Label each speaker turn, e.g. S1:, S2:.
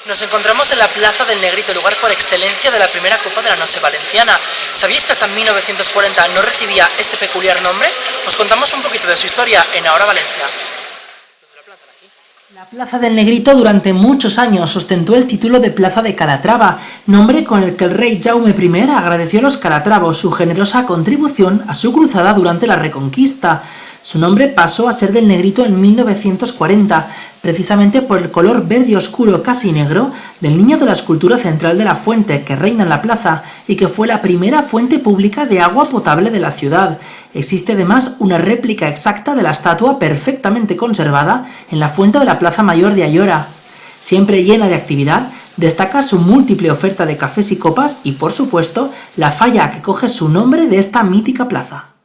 S1: Nos encontramos en la Plaza del Negrito, lugar por excelencia de la primera Copa de la Noche Valenciana. ¿Sabíais que hasta 1940 no recibía este peculiar nombre? Os contamos un poquito de su historia en Ahora Valencia.
S2: La Plaza del Negrito durante muchos años ostentó el título de Plaza de Calatrava, nombre con el que el rey Jaume I agradeció a los calatravos su generosa contribución a su cruzada durante la Reconquista. Su nombre pasó a ser del Negrito en 1940, precisamente por el color verde oscuro casi negro del niño de la escultura central de la fuente que reina en la plaza y que fue la primera fuente pública de agua potable de la ciudad. Existe además una réplica exacta de la estatua perfectamente conservada en la fuente de la Plaza Mayor de Ayora. Siempre llena de actividad, destaca su múltiple oferta de cafés y copas y, por supuesto, la falla que coge su nombre de esta mítica plaza.